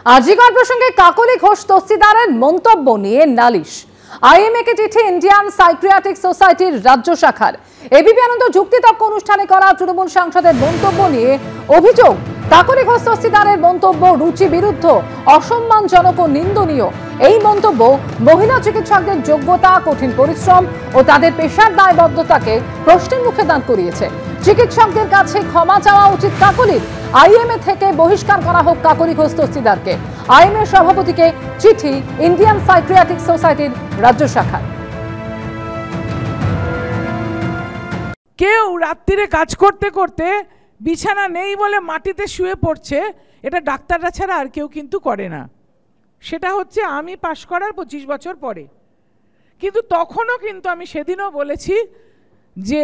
আজিকার প্রসঙ্গে কাকলি ঘোষ দস্তিদারের মন্তব্য নিয়ে নালিশ। আইএমএ কে চিঠি ইন্ডিয়ান সাইক্রিয়াটিক সোসাইটির রাজ্য শাখার। এবিপি আনন্দ যুক্তিতর্ক অনুষ্ঠানে করা তৃণমূল সাংসদের মন্তব্য নিয়ে অভিযোগ, কাকলি ঘোষ দস্তিদারের মন্তব্য রুচি বিরুদ্ধ, অসম্মানজনক ও নিন্দনীয়। এই মন্তব্য মহিলা চিকিৎসকদের যোগ্যতা, কঠিন পরিশ্রম ও তাদের পেশার দায়বদ্ধতাকে প্রশ্নের মুখে দাঁড় করিয়েছে। চিকিৎসকদের কাছে ক্ষমা চাওয়া উচিত কাকলির। আইএমএ থেকে বহিষ্কার করা হোক কাকলি ঘোষ দস্তিদারকে। আইএমএ সভাপতিকে চিঠি ইন্ডিয়ান সাইক্রিয়াটিক সোসাইটির রাজ্য শাখার। কেউ রাত্রিরে কাজ করতে করতে বিছানা নেই বলে মাটিতে শুয়ে পড়ছে, এটা ডাক্তাররা ছাড়া আর কেউ কিন্তু করে না। সেটা হচ্ছে আমি পাশ করার 25 বছর পরে। কিন্তু তখনও কিন্তু আমি সেদিনও বলেছি যে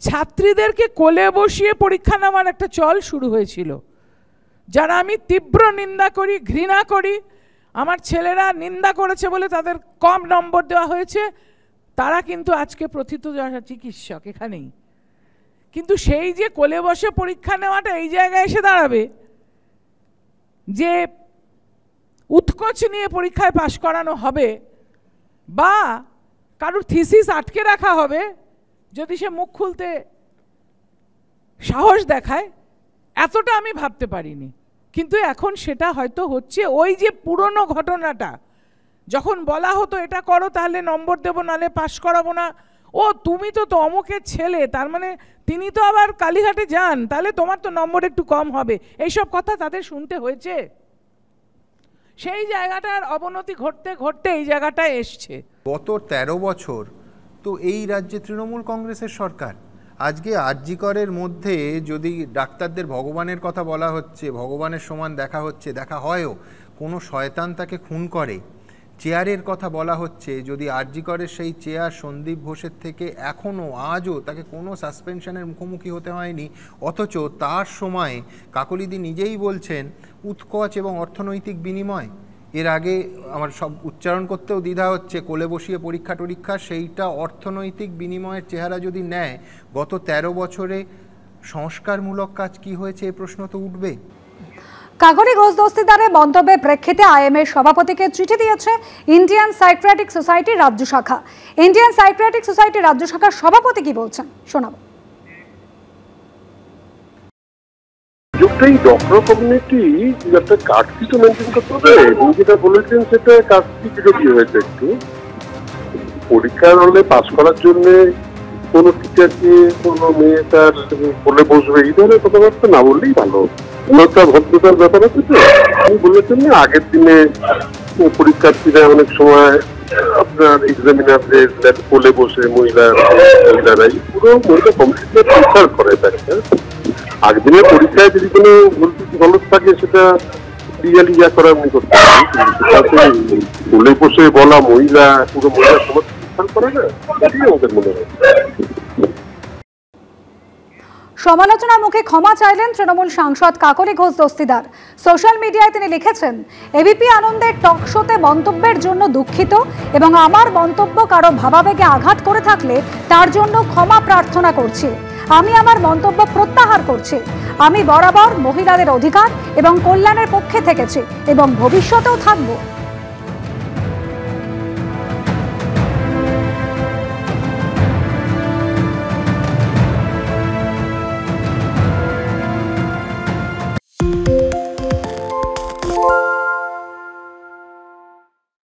ছাত্রীদেরকে কোলে বসিয়ে পরীক্ষা নেওয়ার একটা চল শুরু হয়েছিল, যারা আমি তীব্র নিন্দা করি, ঘৃণা করি। আমার ছেলেরা নিন্দা করেছে বলে তাদের কম নম্বর দেওয়া হয়েছে, তারা কিন্তু আজকে প্রথিত চিকিৎসক এখানেই। কিন্তু সেই যে কোলে বসে পরীক্ষা নেওয়াটা এই জায়গায় এসে দাঁড়াবে যে উৎকোচ নিয়ে পরীক্ষায় পাশ করানো হবে বা কারোর থিসিস আটকে রাখা হবে যদি সে মুখ খুলতে সাহস দেখায়, এতটা আমি ভাবতে পারিনি। কিন্তু এখন সেটা হয়তো হচ্ছে। ওই যে পুরনো ঘটনাটা, যখন বলা হতো এটা করো তাহলে নম্বর দেবো, নালে পাশ করাবো না, ও তুমি তো অমুকের ছেলে, তার মানে তিনি তো আবার কালীঘাটে যান, তাহলে তোমার তো নম্বর একটু কম হবে, এইসব কথা তাদের শুনতে হয়েছে। সেই জায়গাটার অবনতি ঘটতে ঘটতে এই জায়গাটায় এসছে। গত 13 বছর তো এই রাজ্যে তৃণমূল কংগ্রেসের সরকার। আজকে আরজিকরের মধ্যে যদি ডাক্তারদের ভগবানের কথা বলা হচ্ছে, ভগবানের সমান দেখা হচ্ছে, দেখা হয়ও, কোনো শয়তান তাকে খুন করে, চেয়ারের কথা বলা হচ্ছে, যদি আরজিকরের সেই চেয়ার সন্দীপ ঘোষের থেকে এখনও আজও তাকে কোনো সাসপেনশনের মুখোমুখি হতে হয়নি, অথচ তার সময় কাকলিদি নিজেই বলছেন উৎকোচ এবং অর্থনৈতিক বিনিময়। এর আগে আমার সব উচ্চারণ করতেও দ্বিধা হচ্ছে, কোলে বসিয়ে পরীক্ষা টরীক্ষা, সেইটা অর্থনৈতিক বিনিময়ের চেহারা যদি নেয়, গত 13 বছরে সংস্কারমূলক কাজ কি হয়েছে এ প্রশ্ন তো উঠবে। কাকলি ঘোষ দস্তিদারের মন্তব্যের প্রেক্ষিতে আইএমএ সভাপতিকে চিঠি দিয়েছে ইন্ডিয়ান সাইক্রিয়াটিক সোসাইটির রাজ্য শাখা। ইন্ডিয়ান সাইক্রিয়াটিক সোসাইটির রাজ্য শাখার সভাপতি কি বলছেন শোনাবো। এই ডক্টর কমিউনিটি একটা কাটছি তো মেনটেন করতে হবে, এবং যেটা বলেছেন সেটা কাটছি বিরোধী হয়েছে একটু। পরীক্ষার হলে পাস করার জন্য কোনো টিচারকে কোনো মেয়ে তার বলে বসবে এই ধরনের কথাবার্তা না বললেই ভালো। একটা ভদ্রতার ব্যাপার আছে তো। আমি বলেছেন না আগের দিনে পরীক্ষার্থীরা অনেক সময় আপনার এক্সামিনারদের কোলে বসে মহিলারাই পুরো মহিলা কমিউনিটিতে প্রচার করে থাকে। আগের দিনের পরীক্ষায় যদি কোনো গলত থাকে সেটা লিগালি যা করার আমি করতে পারি, কোলে বসে বলা মহিলা পুরো মহিলা সমাজ প্রচার করে না, এটাই আমাদের মনে হয়। সমালোচনার মুখে ক্ষমা চাইলেন তৃণমূল সাংসদ কাকলি ঘোষ দস্তিদার। সোশ্যাল মিডিয়ায় তিনি লিখেছেন, এবিপি আনন্দের টক শোতে মন্তব্যের জন্য দুঃখিত এবং আমার মন্তব্য কারো ভাবাবেগে আঘাত করে থাকলে তার জন্য ক্ষমা প্রার্থনা করছি। আমি আমার মন্তব্য প্রত্যাহার করছি। আমি বরাবর মহিলাদের অধিকার এবং কল্যাণের পক্ষে থেকেছি এবং ভবিষ্যতেও থাকব।